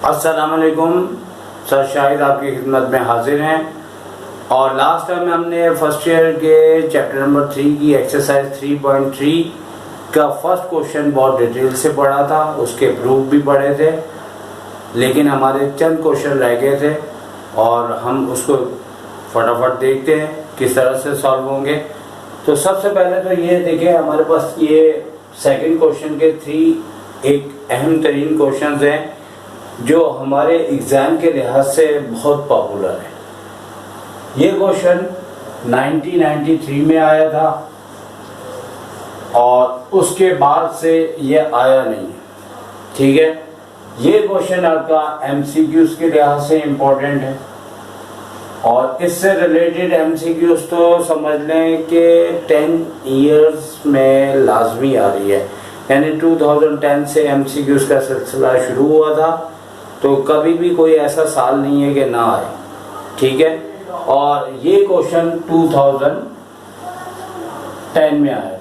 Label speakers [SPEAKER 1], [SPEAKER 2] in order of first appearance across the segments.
[SPEAKER 1] अस्सलामुअलैकुम सर, शाहिद आपकी खिदमत में हाजिर हैं। और लास्ट टाइम हमने फर्स्ट ईयर के चैप्टर नंबर 3 की एक्सरसाइज 3.3 का फर्स्ट क्वेश्चन बहुत डिटेल से पढ़ा था, उसके प्रूफ भी पढ़े थे, लेकिन हमारे चंद क्वेश्चन रह गए थे और हम उसको फटाफट देखते हैं किस तरह से सॉल्व होंगे। तो सबसे पहले तो ये देखें, हमारे पास ये सेकंड क्वेश्चन के 3 एक अहम तरीन क्वेश्चन हैं जो हमारे एग्ज़ाम के लिहाज से बहुत पॉपुलर है। ये क्वेश्चन 1993 में आया था और उसके बाद से ये आया नहीं है, ठीक है। ये क्वेश्चन आपका MCQs के लिहाज से इम्पोर्टेंट है और इससे रिलेटेड MCQs तो समझ लें कि 10 इयर्स में लाजमी आ रही है, यानी 2010 से MCQs का सिलसिला शुरू हुआ था, तो कभी भी कोई ऐसा साल नहीं है कि ना आए, ठीक है। और ये क्वेश्चन 2010 में आया,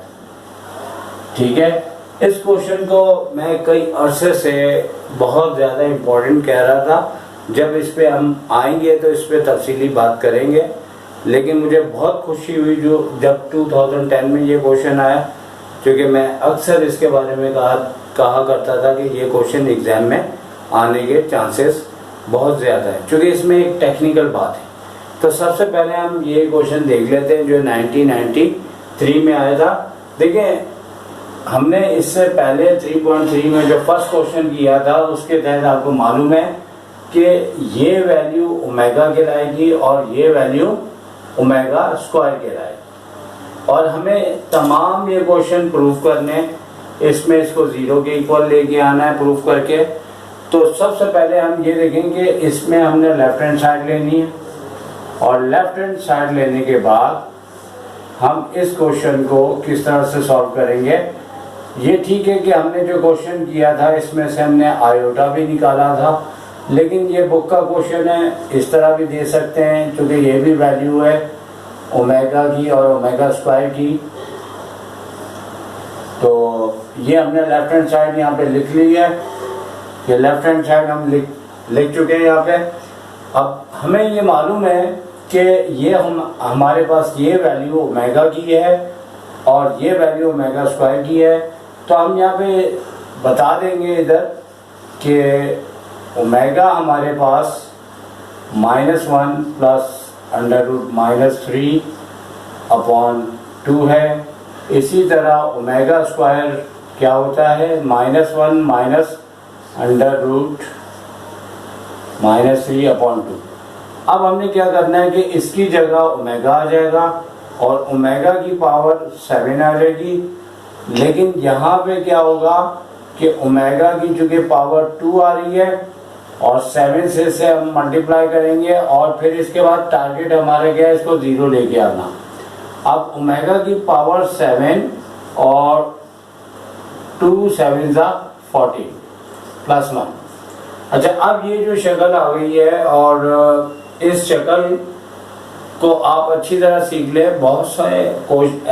[SPEAKER 1] ठीक है। इस क्वेश्चन को मैं कई अरसे से बहुत ज़्यादा इम्पोर्टेंट कह रहा था। जब इस पे हम आएंगे तो इस पे तफसीली बात करेंगे, लेकिन मुझे बहुत खुशी हुई जब 2010 में ये क्वेश्चन आया, क्योंकि मैं अक्सर इसके बारे में कहा करता था कि ये क्वेश्चन एग्ज़ाम में आने के चांसेस बहुत ज़्यादा है, क्योंकि इसमें एक टेक्निकल बात है। तो सबसे पहले हम ये क्वेश्चन देख लेते हैं जो 1993 में आया था। देखिए, हमने इससे पहले 3.3 में जो फर्स्ट क्वेश्चन किया था उसके तहत आपको मालूम है कि ये वैल्यू ओमेगा कहलाएगी और ये वैल्यू ओमेगा स्क्वायर कहलाएगी, और हमें तमाम ये क्वेश्चन प्रूफ करने, इसमें इसको 0 के इक्वल लेके आना है प्रूफ करके। तो सबसे पहले हम ये देखेंगे, इसमें हमने लेफ्ट हैंड साइड लेनी है और लेफ्ट हैंड साइड लेने के बाद हम इस क्वेश्चन को किस तरह से सॉल्व करेंगे। ये ठीक है कि हमने जो क्वेश्चन किया था इसमें से हमने आयोटा भी निकाला था, लेकिन ये बुक का क्वेश्चन है, इस तरह भी दे सकते हैं, क्योंकि ये भी वैल्यू है ओमेगा की और ओमेगा स्क्वायर की। तो ये हमने लेफ्ट हैंड साइड यहाँ पे लिख ली है, ये लेफ्ट हैंड साइड हम लिख चुके हैं यहाँ पे। अब हमें ये मालूम है कि ये हमारे पास ये वैल्यू ओमेगा की है और ये वैल्यू ओमेगा स्क्वायर की है, तो हम यहाँ पे बता देंगे इधर कि ओमेगा हमारे पास -1 प्लस √-3 अपॉन 2 है। इसी तरह ओमेगा स्क्वायर क्या होता है, -1 माइनस √-3 अपॉन 2। अब हमने क्या करना है कि इसकी जगह ओमेगा आ जाएगा और ओमेगा की पावर 7 आ जाएगी, लेकिन यहाँ पे क्या होगा कि ओमेगा की चूँकि पावर 2 आ रही है और 7 से हम मल्टीप्लाई करेंगे और फिर इसके बाद टारगेट हमारा क्या है, इसको 0 लेके आना। अब ओमेगा की पावर 7 और 2 7 14 +1। अच्छा, अब ये जो शक्ल आ गई है और इस शक्ल को आप अच्छी तरह सीख लें। बहुत सारे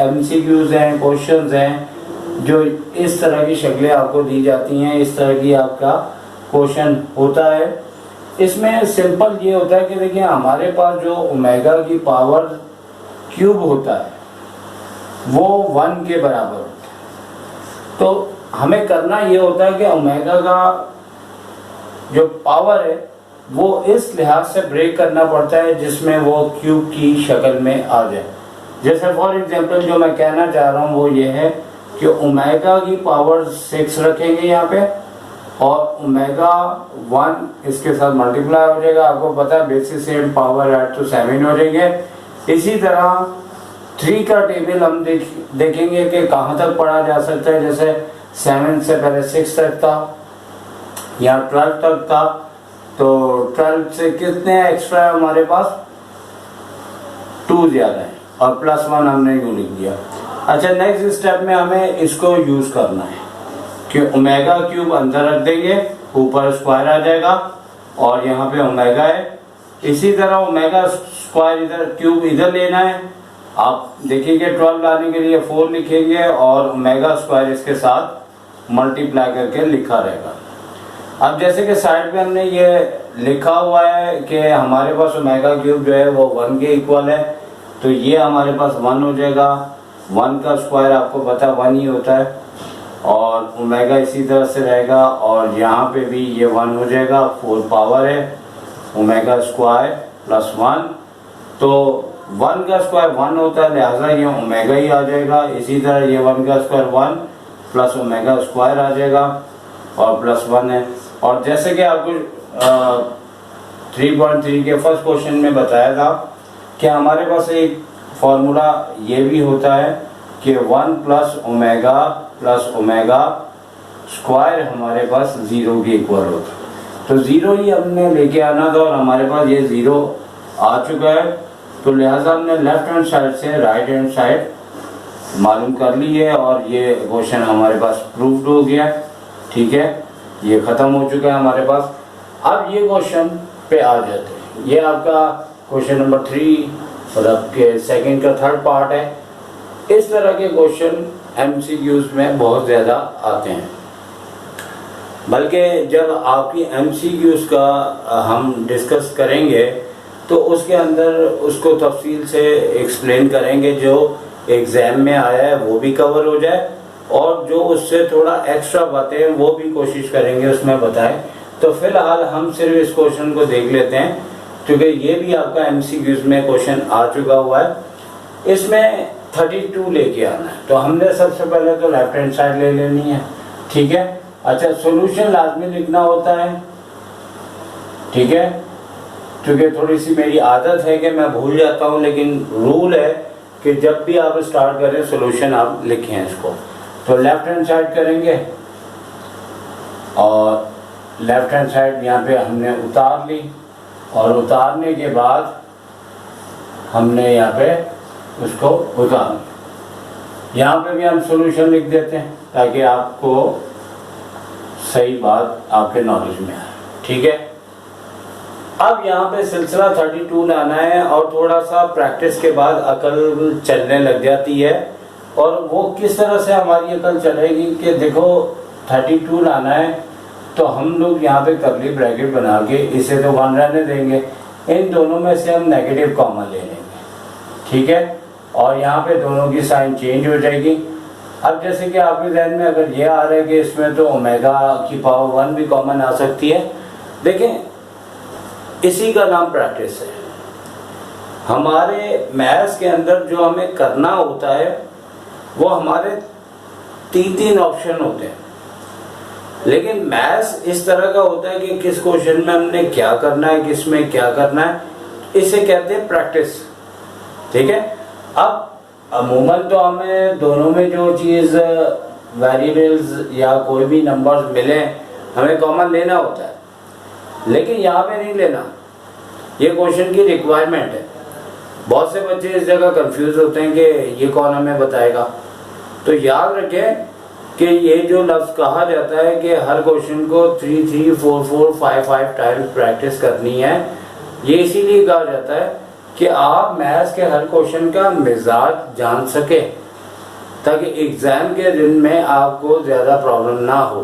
[SPEAKER 1] MCQs हैं, क्वेश्चंस हैं जो इस तरह की शक्लें आपको दी जाती हैं, इस तरह की आपका क्वेश्चन होता है। इसमें सिंपल ये होता है कि देखिए, हमारे पास जो ओमेगा की पावर क्यूब होता है वो 1 के बराबर होता है। तो हमें करना ये होता है कि ओमेगा का जो पावर है वो इस लिहाज से ब्रेक करना पड़ता है जिसमें वो क्यूब की शक्ल में आ जाए। जैसे फॉर एग्जांपल जो मैं कहना चाह रहा हूँ वो ये है कि ओमेगा की पावर 6 रखेंगे यहाँ पे और ओमेगा 1 इसके साथ मल्टीप्लाई हो जाएगा। आपको पता है बेसिस से पावर ऐड तो 7 हो जाएंगे। इसी तरह 3 का टेबल हम देखेंगे कि कहाँ तक पढ़ा जा सकता है। जैसे 7 से पहले 6 तक था या 12 तक था, तो 12 से कितने एक्स्ट्रा है हमारे पास, 2 ज़्यादा है और +1 हमने यूँ लिख दिया। अच्छा, नेक्स्ट स्टेप में हमें इसको यूज़ करना है कि ओमेगा क्यूब अंदर रख देंगे, ऊपर स्क्वायर आ जाएगा और यहाँ पे ओमेगा है। इसी तरह ओमेगा स्क्वायर इधर क्यूब इधर लेना है। आप देखिएगा 12 लाने के लिए 4 लिखेंगे और ओमेगा स्क्वायर इसके साथ मल्टीप्लाई करके लिखा रहेगा। अब जैसे कि साइड पे हमने ये लिखा हुआ है कि हमारे पास ओमेगा क्यूब जो है वो 1 के इक्वल है, तो ये हमारे पास 1 हो जाएगा। 1 का स्क्वायर आपको पता 1 ही होता है, और ओमेगा इसी तरह से रहेगा, और यहाँ पे भी ये 1 हो जाएगा। 4 पावर है ओमेगा स्क्वायर प्लस 1, तो 1 का स्क्वायर 1 होता है, लिहाजा ये ओमेगा ही आ जाएगा। इसी तरह ये 1 का स्क्वायर 1 प्लस ओमेगा स्क्वायर आ जाएगा, और प्लस 1 है। और जैसे कि आपको 3.3 के फर्स्ट क्वेश्चन में बताया था कि हमारे पास एक फॉर्मूला ये भी होता है कि 1 प्लस ओमेगा स्क्वायर हमारे पास 0 के इक्वल होता है। तो 0 ही हमने लेके आना था, और हमारे पास ये 0 आ चुका है, तो लिहाजा हमने लेफ्ट हैंड साइड से राइट हैंड साइड मालूम कर ली है, और ये क्वेश्चन हमारे पास प्रूव्ड हो गया। ठीक है, ये खत्म हो चुका है हमारे पास। अब ये क्वेश्चन पे आ जाते हैं। ये आपका क्वेश्चन नंबर 3 मतलब के सेकंड का थर्ड पार्ट है। इस तरह के क्वेश्चन एमसीक्यूज में बहुत ज़्यादा आते हैं, बल्कि जब आपकी एमसीक्यूज का हम डिस्कस करेंगे तो उसके अंदर उसको तफसील से एक्सप्लेन करेंगे, जो एग्ज़ाम में आया है वो भी कवर हो जाए, और जो उससे थोड़ा एक्स्ट्रा बातें हैं वो भी कोशिश करेंगे उसमें बताएं। तो फिलहाल हम सिर्फ इस क्वेश्चन को देख लेते हैं, क्योंकि ये भी आपका एमसीक्यूज में क्वेश्चन आ चुका हुआ है। इसमें 32 लेके आना है, तो हमने सबसे पहले तो लेफ्ट हैंड साइड ले लेनी है। ठीक है, अच्छा सोल्यूशन लाजमी लिखना होता है। ठीक है, क्योंकि थोड़ी सी मेरी आदत है कि मैं भूल जाता हूँ, लेकिन रूल है कि जब भी आप स्टार्ट करें सोल्यूशन आप लिखें इसको। तो लेफ्ट हैंड साइड करेंगे, और लेफ्ट हैंड साइड यहाँ पे हमने उतार ली, और उतारने के बाद हमने यहाँ पे उसको उतार लिया। यहाँ पे भी हम सॉल्यूशन लिख देते हैं ताकि आपको सही बात आपके नॉलेज में आए। ठीक है, अब यहाँ पे सिलसिला 32 लाना है, और थोड़ा सा प्रैक्टिस के बाद अकल चलने लग जाती है। और वो किस तरह से हमारी अकल चलेगी कि देखो 32 लाना है, तो हम लोग यहाँ पे कर्ली ब्रैकेट बना के इसे तो 1 रहने देंगे, इन दोनों में से हम नेगेटिव कॉमन ले लेंगे। ठीक है, और यहाँ पे दोनों की साइन चेंज हो जाएगी। अब जैसे कि आपके जहन में अगर ये आ रहा है कि इसमें तो ओमेगा की पावर 1 भी कॉमन आ सकती है, देखें इसी का नाम प्रैक्टिस है। हमारे मैथ्स के अंदर जो हमें करना होता है वो हमारे 3 ऑप्शन होते हैं, लेकिन मैथ्स इस तरह का होता है कि किस क्वेश्चन में हमने क्या करना है, किस में क्या करना है, इसे कहते हैं प्रैक्टिस। ठीक है, अब अमूमन तो हमें दोनों में जो चीज़ वेरिएबल्स या कोई भी नंबर्स मिले हमें कॉमन लेना होता है, लेकिन यहाँ पे नहीं लेना, ये क्वेश्चन की रिक्वायरमेंट है। बहुत से बच्चे इस जगह कंफ्यूज होते हैं कि ये कौन हमें बताएगा। तो याद रखें कि ये जो लफ्ज़ कहा जाता है कि हर क्वेश्चन को 3 3 4 4 5 5 टाइम्स प्रैक्टिस करनी है, ये इसीलिए कहा जाता है कि आप मैथ्स के हर क्वेश्चन का मिजाज जान सके, ताकि एग्ज़ाम के दिन में आपको ज़्यादा प्रॉब्लम ना हो।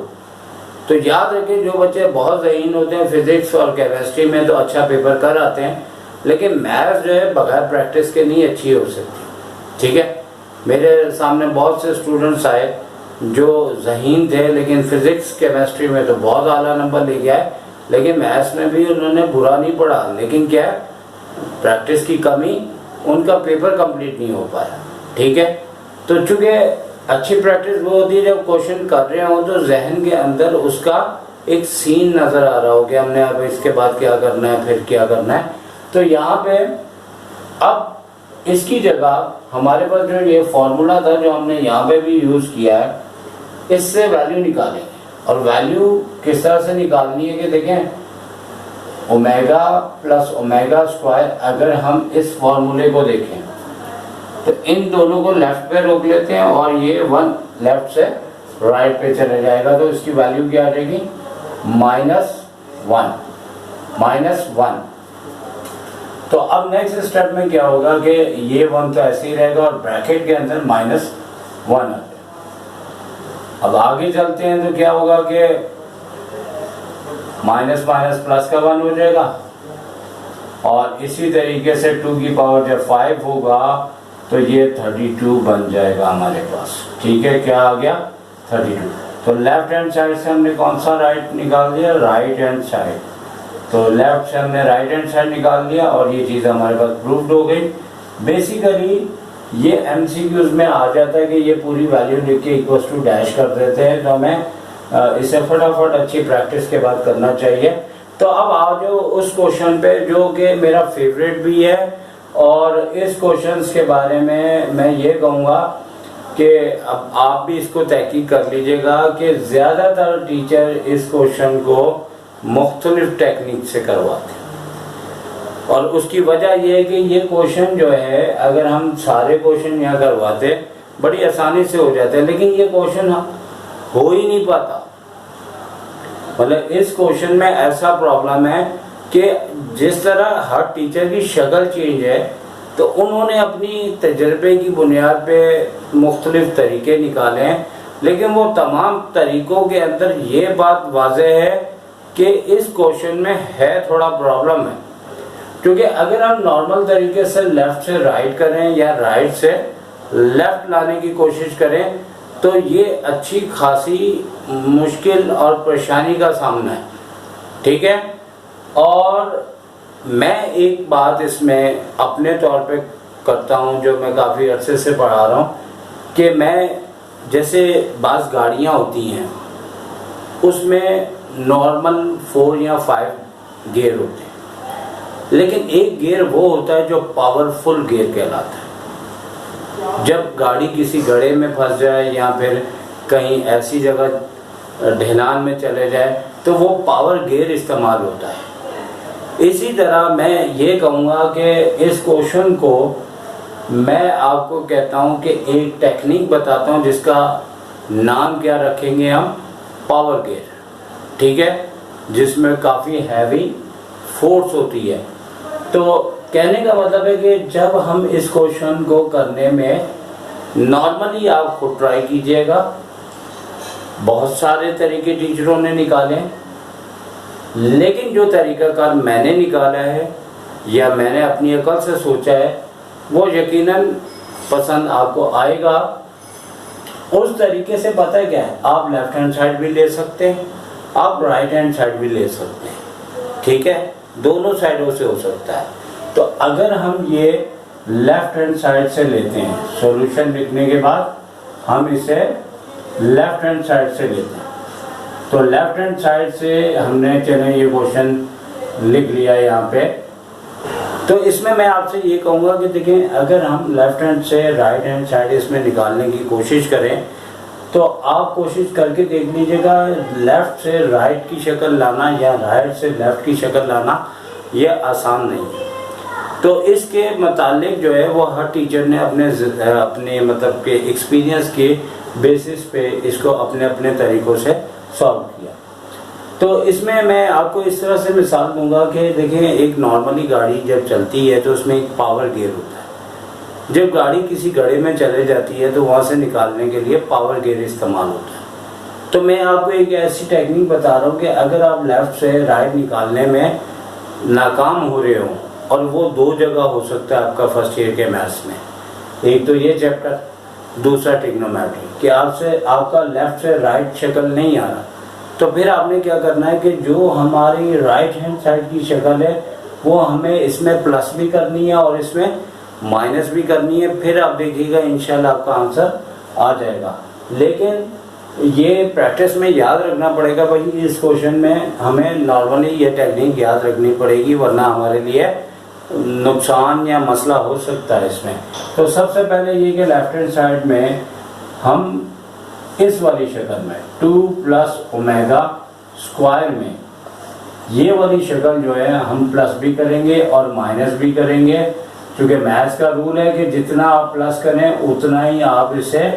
[SPEAKER 1] तो याद रखें जो बच्चे बहुत ज़हीन होते हैं फिजिक्स और केमिस्ट्री में तो अच्छा पेपर कर आते हैं, लेकिन मैथ्स जो है बगैर प्रैक्टिस के नहीं अच्छी हो सकती। ठीक है, मेरे सामने बहुत से स्टूडेंट्स आए जो ज़हीन थे, लेकिन फिजिक्स केमिस्ट्री में तो बहुत आला नंबर ले गया है, लेकिन मैथ्स में भी उन्होंने बुरा नहीं पढ़ा, लेकिन क्या प्रैक्टिस की कमी, उनका पेपर कंप्लीट नहीं हो पाया। ठीक है, तो चूँकि अच्छी प्रैक्टिस वो होती है जब क्वेश्चन कर रहे हो तो जहन के अंदर उसका एक सीन नज़र आ रहा हो कि हमने अब इसके बाद क्या करना है, फिर क्या करना है। तो यहाँ पे अब इसकी जगह हमारे पास जो ये फॉर्मूला था जो हमने यहाँ पे भी यूज़ किया है, इससे वैल्यू निकालेंगे। और वैल्यू किस तरह से निकालनी है कि देखें ओमेगा प्लस ओमेगा स्क्वायर, अगर हम इस फॉर्मूले को देखें तो इन दोनों को लेफ्ट पे रोक लेते हैं और ये 1 लेफ्ट से राइट पे चले जाएगा, तो इसकी वैल्यू क्या आ जाएगी -1। तो अब नेक्स्ट स्टेप में क्या होगा कि ये 1 तो ऐसे ही रहेगा और ब्रैकेट के अंदर -1 आ जाएगा। अब आगे चलते हैं तो क्या होगा कि माइनस माइनस प्लस का 1 हो जाएगा, और इसी तरीके से 2 की पावर जब 5 होगा तो ये 32 बन जाएगा हमारे पास। ठीक है, क्या आ गया 32। तो लेफ्ट हैंड साइड से हमने कौन सा राइट निकाल दिया, राइट हैंड साइड। तो लेफ्ट से हमने राइट हैंड साइड निकाल दिया और ये चीज़ हमारे पास प्रूव्ड हो गई। बेसिकली ये एमसीक्यूज में आ जाता है कि ये पूरी वैल्यू लिख के इक्वल टू डैश कर देते हैं, तो हमें इसे फटाफट अच्छी प्रैक्टिस के बाद करना चाहिए। तो अब आ जाओ उस क्वेश्चन पे जो कि मेरा फेवरेट भी है, और इस क्वेश्चन के बारे में मैं ये कहूँगा कि अब आप भी इसको तहकीक कर लीजिएगा कि ज़्यादातर टीचर इस क्वेश्चन को मुख्तलिफ टेक्निक से करवाते हैं, और उसकी वजह यह है कि ये क्वेश्चन जो है अगर हम सारे क्वेश्चन यहाँ करवाते बड़ी आसानी से हो जाते हैं, लेकिन ये क्वेश्चन हो ही नहीं पाता। मतलब इस क्वेश्चन में ऐसा प्रॉब्लम है कि जिस तरह हर टीचर की शक्ल चेंज है, तो उन्होंने अपनी तजर्बे की बुनियाद पे मुख्तलिफ तरीके निकाले हैं, लेकिन वो तमाम तरीकों के अंदर ये बात वाज़ेह है कि इस क्वेश्चन में है थोड़ा प्रॉब्लम है। क्योंकि अगर हम नॉर्मल तरीके से लेफ्ट से राइट करें या राइट से लेफ्ट लाने की कोशिश करें तो ये अच्छी खासी मुश्किल और परेशानी का सामना है। ठीक है, और मैं एक बात इसमें अपने तौर पे करता हूँ जो मैं काफ़ी अरसे से पढ़ा रहा हूँ कि मैं जैसे बाज़ गाड़ियाँ होती हैं उसमें नॉर्मल 4 या 5 गियर होते हैं, लेकिन एक गियर वो होता है जो पावरफुल गियर कहलाता है। जब गाड़ी किसी गड्ढे में फंस जाए या फिर कहीं ऐसी जगह ढलान में चले जाए तो वो पावर गियर इस्तेमाल होता है। इसी तरह मैं ये कहूँगा कि इस क्वेश्चन को मैं आपको कहता हूँ कि एक टेक्निक बताता हूँ जिसका नाम क्या रखेंगे हम, पावर गियर। ठीक है, जिसमें काफ़ी हैवी फोर्स होती है। तो कहने का मतलब है कि जब हम इस क्वेश्चन को करने में नॉर्मली आप खुद ट्राई कीजिएगा, बहुत सारे तरीके टीचरों ने निकाले, लेकिन जो तरीकाकार मैंने निकाला है या मैंने अपनी अकल से सोचा है वो यकीनन पसंद आपको आएगा। उस तरीके से पता है क्या है, आप लेफ्ट हैंड साइड भी ले सकते हैं, आप राइट हैंड साइड भी ले सकते हैं। ठीक है, दोनों साइडों से हो सकता है। तो अगर हम ये लेफ्ट हैंड साइड से लेते हैं, सॉल्यूशन लिखने के बाद हम इसे लेफ्ट हैंड साइड से लेते हैं, तो लेफ्ट हैंड साइड से हमने चले ये क्वेश्चन लिख लिया यहाँ पे। तो इसमें मैं आपसे ये कहूँगा कि देखें, अगर हम लेफ्ट हैंड से राइट हैंड साइड इसमें निकालने की कोशिश करें तो आप कोशिश करके देख लीजिएगा, लेफ्ट से राइट की शक्ल लाना या राइट से लेफ्ट की शक्ल लाना ये आसान नहीं है। तो इसके मुतालिक जो है वो हर टीचर ने अपने मतलब के एक्सपीरियंस के बेसिस पे इसको अपने अपने तरीक़ों से सॉल्व किया। तो इसमें मैं आपको इस तरह से मिसाल दूंगा कि देखें, एक नॉर्मली गाड़ी जब चलती है तो उसमें एक पावर गियर होता है। जब गाड़ी किसी गड्ढे में चले जाती है तो वहाँ से निकालने के लिए पावर गियर इस्तेमाल होता है। तो मैं आपको एक ऐसी टेक्निक बता रहा हूँ कि अगर आप लेफ़्ट से राइट निकालने में नाकाम हो रहे हो, और वो 2 जगह हो सकता है आपका फर्स्ट ईयर के मैथ्स में, एक तो ये चैप्टर, दूसरा ट्रिग्नोमेट्री, कि आपका लेफ़्ट से राइट शक्ल नहीं आ रहा, तो फिर आपने क्या करना है कि जो हमारी राइट हैंड साइड की शक्ल है वो हमें इसमें प्लस भी करनी है और इसमें माइनस भी करनी है। फिर आप देखिएगा इंशाल्लाह आपका आंसर आ जाएगा। लेकिन ये प्रैक्टिस में याद रखना पड़ेगा भाई, इस क्वेश्चन में हमें नॉर्मली ये टेक्निक याद रखनी पड़ेगी, वरना हमारे लिए नुकसान या मसला हो सकता है इसमें। तो सबसे पहले ये कि लेफ्ट हैंड साइड में हम इस वाली शक्ल में 2 प्लस ओमेगा स्क्वायर में ये वाली शक्ल जो है हम प्लस भी करेंगे और माइनस भी करेंगे, क्योंकि मैथ्स का रूल है कि जितना आप प्लस करें उतना ही आप इसे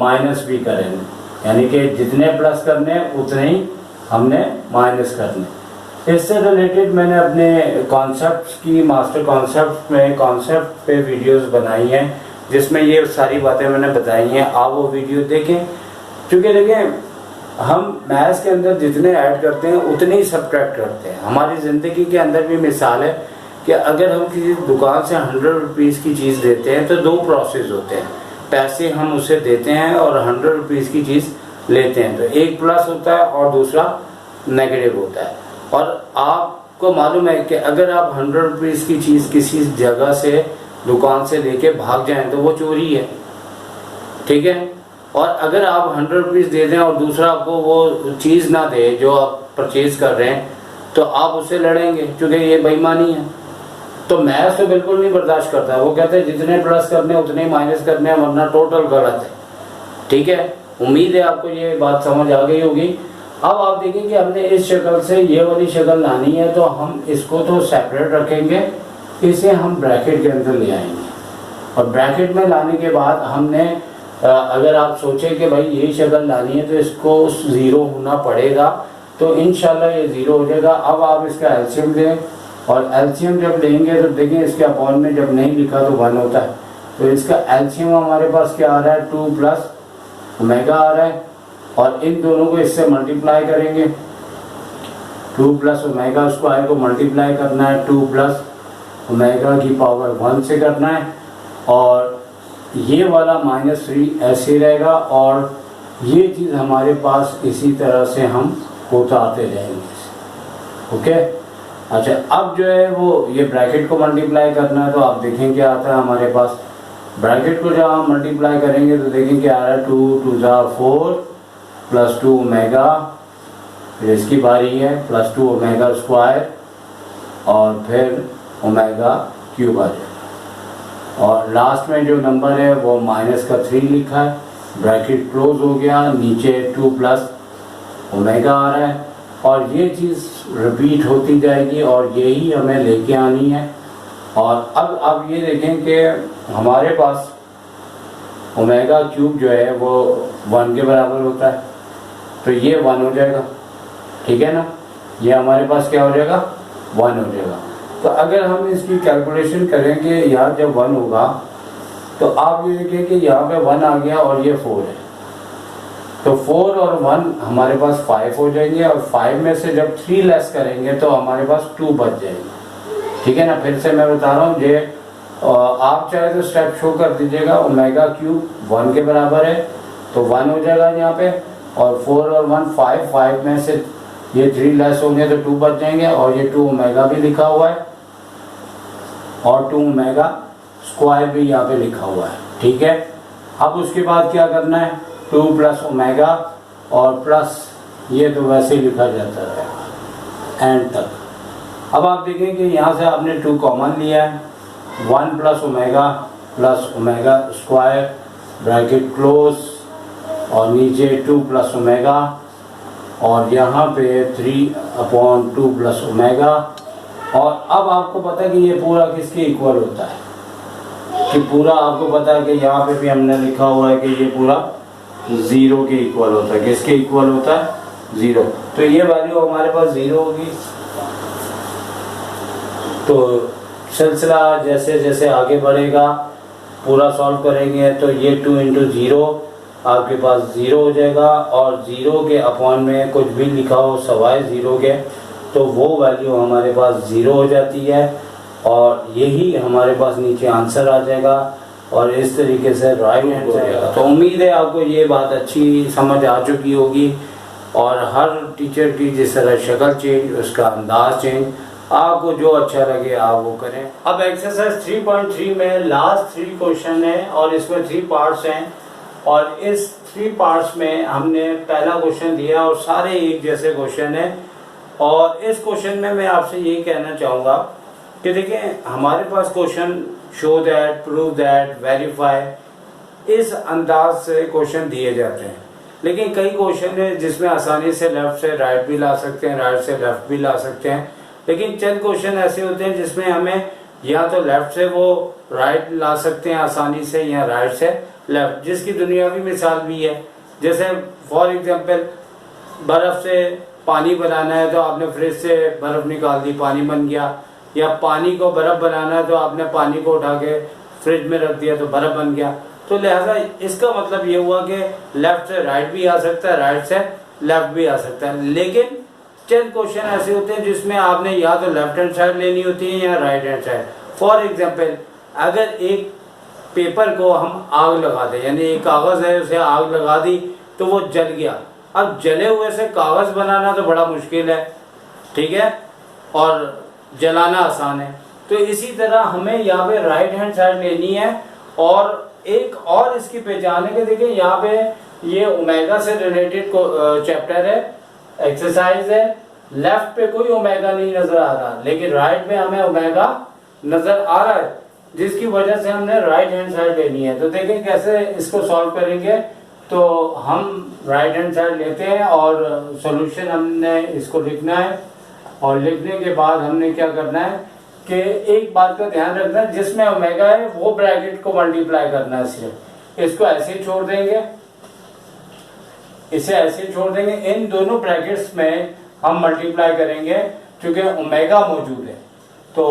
[SPEAKER 1] माइनस भी करेंगे, यानी कि जितने प्लस करने उतने ही हमने माइनस करने। इससे रिलेटेड मैंने अपने कॉन्सेप्ट्स की मास्टर कॉन्सेप्ट पे वीडियोस बनाई हैं जिसमें ये सारी बातें मैंने बताई हैं। आप वो वीडियो देखें, क्योंकि देखें हम मैथ्स के अंदर जितने ऐड करते हैं उतने ही सब्ट्रैक्ट करते हैं। हमारी ज़िंदगी के अंदर भी मिसाल है कि अगर हम किसी दुकान से 100 रुपीज़ की चीज़ देते हैं तो दो प्रोसेस होते हैं, पैसे हम उसे देते हैं और 100 रुपीज़ की चीज़ लेते हैं, तो एक प्लस होता है और दूसरा नेगेटिव होता है। और आपको मालूम है कि अगर आप 100 रुपीज़ की चीज़ किसी जगह से दुकान से लेके भाग जाएं तो वो चोरी है, ठीक है। और अगर आप 100 रुपीज़ दे दें और दूसरा आपको वो चीज़ ना दे जो आप परचेज कर रहे हैं तो आप उससे लड़ेंगे, क्योंकि ये बेईमानी है। तो मैथ्स तो बिल्कुल नहीं बर्दाश्त करता है, वो कहते हैं जितने प्लस करने उतने माइनस करने, वरना टोटल गलत है, ठीक है। उम्मीद है आपको ये बात समझ आ गई होगी। अब आप देखें कि हमने इस शक्ल से ये वाली शक्ल लानी है, तो हम इसको तो सेपरेट रखेंगे, इसे हम ब्रैकेट के अंदर ले आएंगे और ब्रैकेट में लाने के बाद हमने अगर आप सोचें कि भाई यही शक्ल लानी है तो इसको 0 होना पड़ेगा, तो इंशाल्लाह ये 0 हो जाएगा। अब आप इसका एलसीएम दें और एलसीएम जब लेंगे तो देखें इसके अपॉन में जब नहीं लिखा तो 1 होता है, तो इसका एलसीएम हमारे पास क्या आ रहा है, 2 प्लस ओमेगा आ रहा है। और इन दोनों को इससे मल्टीप्लाई करेंगे, 2 प्लस ओमेगा स्क्वायर को मल्टीप्लाई करना है 2 प्लस ओमेगा की पावर 1 से करना है, और ये वाला -3 ऐसे रहेगा और ये चीज़ हमारे पास इसी तरह से हम उतारते जाएंगे, ओके। अच्छा, अब जो है वो ये ब्रैकेट को मल्टीप्लाई करना है, तो आप देखें क्या आता है हमारे पास। ब्रैकेट को जब हम मल्टीप्लाई करेंगे तो देखें क्या आ रहा है, 2 2 4 प्लस 2 ओमेगा, फिर इसकी बारी है प्लस 2 ओमेगा स्क्वायर और फिर ओमेगा क्यूब आ जाएगा, और लास्ट में जो नंबर है वो -3 लिखा है, ब्रैकेट क्लोज हो गया, नीचे 2 प्लस ओमेगा आ रहा है, और ये चीज़ रिपीट होती जाएगी और यही हमें लेके आनी है। और अब आप ये देखें कि हमारे पास ओमेगा क्यूब जो है वो 1 के बराबर होता है, तो ये 1 हो जाएगा, ठीक है ना। ये हमारे पास क्या हो जाएगा, 1 हो जाएगा। तो अगर हम इसकी कैलकुलेशन करेंगे यहाँ जब 1 होगा तो आप ये देखिए कि यहाँ पे 1 आ गया और ये 4 है, तो 4 और 1 हमारे पास 5 हो जाएंगे, और 5 में से जब 3 लेस करेंगे तो हमारे पास 2 बच जाएंगे, ठीक है ना। फिर से मैं बता रहा हूँ, ये आप चाहे तो स्टेप शो कर दीजिएगा। ओमेगा क्यूब 1 के बराबर है तो 1 हो जाएगा यहाँ पे, और 4 और 1 5 में से ये 3 लेस होंगे तो 2 बच जाएंगे, और ये 2 ओमेगा भी लिखा हुआ है और 2 ओमेगा स्क्वायर भी यहाँ पे लिखा हुआ है, ठीक है। अब उसके बाद क्या करना है, 2 प्लस ओमेगा और प्लस ये तो वैसे ही लिखा जाता है एंड तक। अब आप देखें कि यहाँ से आपने 2 कॉमन लिया है, 1 plus omega square bracket close और नीचे 2 प्लस ओमेगा और यहाँ पे 3/2 प्लस ओमेगा। और अब आपको पता है कि ये पूरा किसके इक्वल होता है, कि पूरा आपको पता है कि यहाँ पे भी हमने लिखा हुआ है कि ये पूरा 0 के इक्वल होता है। किसके इक्वल होता है, 0। तो ये वैल्यू हमारे पास 0 होगी। तो सिलसिला जैसे जैसे आगे बढ़ेगा, पूरा सॉल्व करेंगे तो ये 2 × 0 आपके पास 0 हो जाएगा, और 0 के अपॉन में कुछ भी लिखा हो सवाए 0 के तो वो वैल्यू हमारे पास 0 हो जाती है, और यही हमारे पास नीचे आंसर आ जाएगा, और इस तरीके से राइट हैंड जाएगा। तो उम्मीद है आपको ये बात अच्छी समझ आ चुकी होगी, और हर टीचर की जिस तरह शक्ल चेंज, उसका अंदाज चेंज, आपको जो अच्छा लगे आप वो करें। अब एक्सरसाइज 3.3 में लास्ट 3 क्वेश्चन है और इसमें 3 पार्ट्स हैं, और इस 3 पार्ट्स में हमने पहला क्वेश्चन दिया और सारे एक जैसे क्वेश्चन है। और इस क्वेश्चन में मैं आपसे यही कहना चाहूँगा कि देखिए, हमारे पास question show that, prove that, verify, इस अंदाज से क्वेश्चन दिए जाते हैं। लेकिन कई क्वेश्चन है जिसमें आसानी से लेफ्ट से राइट भी ला सकते हैं, राइट से लेफ्ट भी ला सकते हैं। लेकिन चंद क्वेश्चन ऐसे होते हैं जिसमें हमें या तो लेफ्ट से वो राइट ला सकते हैं आसानी से, या राइट से लेफ्ट, जिसकी दुनियावी मिसाल भी है। जैसे फॉर एग्जांपल, बर्फ से पानी बनाना है तो आपने फ्रिज से बर्फ निकाल दी, पानी बन गया, या पानी को बर्फ बनाना है तो आपने पानी को उठा के फ्रिज में रख दिया तो बर्फ बन गया। तो लिहाजा इसका मतलब ये हुआ कि लेफ्ट से राइट भी आ सकता है, राइट से लेफ्ट भी आ सकता है। लेकिन चंद क्वेश्चन ऐसे होते हैं जिसमें आपने या तो लेफ्ट हैंड साइड लेनी होती है या right hand side. For example, अगर एक पेपर को हम आग लगा दें, यानी एक कागज है उसे आग लगा दी तो वो जल गया। अब जले हुए से कागज बनाना तो बड़ा मुश्किल है, ठीक है, और जलाना आसान है। तो इसी तरह हमें यहाँ पे राइट हैंड साइड लेनी है। और एक और इसकी पहचान है कि देखिए यहाँ पे ये ओमेगा से रिलेटेड चैप्टर है, एक्सरसाइज है। लेफ्ट पे कोई ओमेगा नहीं नजर आ रहा, लेकिन राइट में हमें ओमेगा नजर आ रहा है, जिसकी वजह से हमने राइट हैंड साइड लेनी है। तो देखिए कैसे इसको सॉल्व करेंगे। तो हम राइट हैंड साइड लेते हैं और सॉल्यूशन हमने इसको लिखना है। और लिखने के बाद हमने क्या करना है कि एक बात का ध्यान रखना है, जिसमें ओमेगा है वो ब्रैकेट को मल्टीप्लाई करना है। सिर्फ इसको ऐसे ही छोड़ देंगे, इसे ऐसे ही छोड़ देंगे। इन दोनों ब्रैकेट्स में हम मल्टीप्लाई करेंगे क्योंकि ओमेगा मौजूद है। तो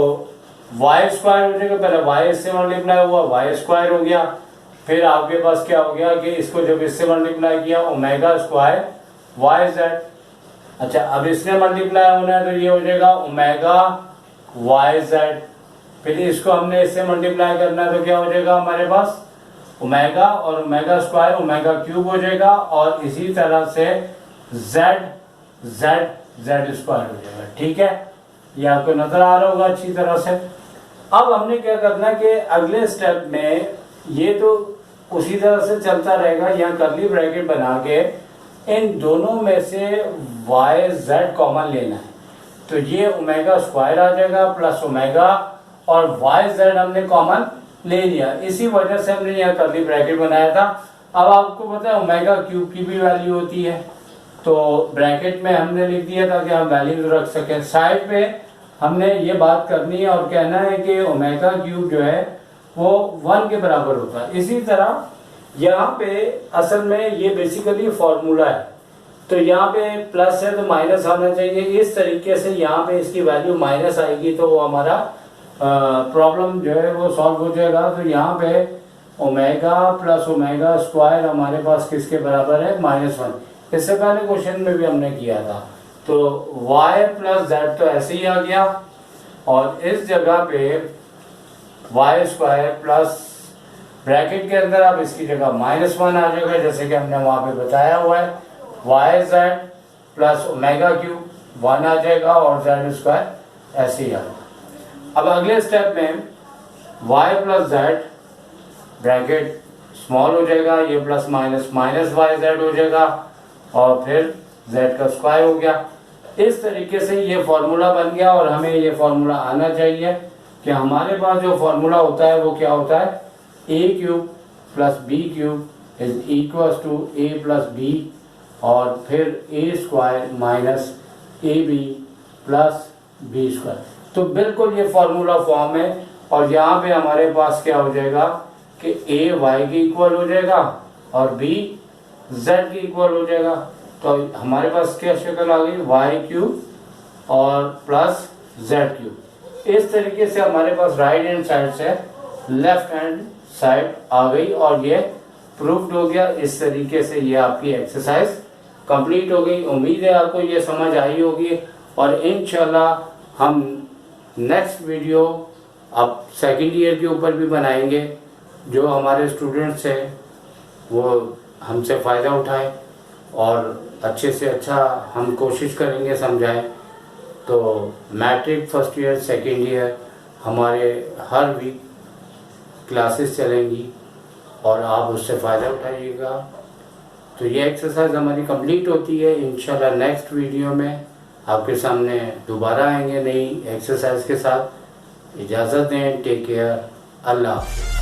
[SPEAKER 1] वाई स्क्वायर हो जाएगा, पहले वाई इससे मल्टीप्लाई हुआ, वाई स्क्वायर हो गया। फिर आपके पास क्या हो गया कि इसको जब इससे मल्टीप्लाई किया ओमेगा स्क्वायर वाई जेड। अच्छा, अब इसने मल्टीप्लाई होना है तो ये हो जाएगा ओमेगा वाई जेड। फिर इसको हमने इससे मल्टीप्लाई करना है तो क्या हो जाएगा हमारे पास ओमेगा और ओमेगा स्क्वायर ओमेगा क्यूब हो जाएगा। और इसी तरह से जेड जेड जेड स्क्वायर हो जाएगा। ठीक है, ये आपको नजर आ रहा होगा अच्छी तरह से। अब हमने क्या करना है कि अगले स्टेप में ये तो उसी तरह से चलता रहेगा, यहाँ कर्ली ब्रैकेट बना के इन दोनों में से वाई जेड कॉमन लेना है। तो ये ओमेगा स्क्वायर आ जाएगा प्लस ओमेगा और वाई जेड हमने कॉमन ले लिया। इसी वजह से हमने यहाँ कर्ली ब्रैकेट बनाया था। अब आपको पता है ओमेगा क्यूब की भी वैल्यू होती है, तो ब्रैकेट में हमने लिख दिया ताकि हम वैल्यू रख सकें। साइड पे हमने ये बात करनी है और कहना है कि ओमेगा क्यूब जो है वो 1 के बराबर होता है। इसी तरह यहाँ पे असल में ये बेसिकली फॉर्मूला है, तो यहाँ पे प्लस है तो माइनस आना चाहिए। इस तरीके से यहाँ पे इसकी वैल्यू माइनस आएगी तो वो हमारा प्रॉब्लम जो है वो सॉल्व हो जाएगा। तो यहाँ पे ओमेगा प्लस ओमेगा स्क्वायर हमारे पास किसके बराबर है -1। इससे पहले क्वेश्चन में भी हमने किया था। तो y प्लस जेड तो ऐसे ही आ गया और इस जगह पे वाई स्क्वायर प्लस ब्रैकेट के अंदर अब इसकी जगह -1 आ जाएगा, जैसे कि हमने वहां पे बताया हुआ है। Y z plus omega cube 1 आ जाएगा और जेड स्क्वायर ऐसे ही आएगा। अब अगले स्टेप में y plus z bracket small हो जाएगा, ये plus minus minus y z हो जाएगा और फिर z का स्क्वायर हो गया। इस तरीके से ये फॉर्मूला बन गया और हमें ये फॉर्मूला आना चाहिए कि हमारे पास जो फॉर्मूला होता है वो क्या होता है, a cube plus b cube is equal to a plus b और फिर a square minus ab plus b square. तो बिल्कुल ये फॉर्मूला फॉर्म है और यहाँ पे हमारे पास क्या हो जाएगा कि a y के इक्वल हो जाएगा और b z के इक्वल हो जाएगा। तो हमारे पास क्या शक्ल आ गई, y क्यूब और प्लस z क्यूब। इस तरीके से हमारे पास राइट हैंड साइड से लेफ्ट हैंड साइड आ गई और ये प्रूफ्ड हो गया। इस तरीके से ये आपकी एक्सरसाइज कंप्लीट हो गई। उम्मीद है आपको ये समझ आई होगी और इंशाल्लाह हम नेक्स्ट वीडियो अब सेकेंड ईयर के ऊपर भी बनाएंगे। जो हमारे स्टूडेंट्स हैं वो हमसे फ़ायदा उठाएं और अच्छे से अच्छा हम कोशिश करेंगे समझाएं। तो matric first year second year हमारे हर वीक क्लासेस चलेंगी और आप उससे फ़ायदा उठाइएगा। तो ये एक्सरसाइज हमारी कंप्लीट होती है। इंशाल्लाह नेक्स्ट वीडियो में आपके सामने दोबारा आएंगे नई एक्सरसाइज के साथ। इजाज़त दें, टेक केयर, अल्लाह हाफ़िज़।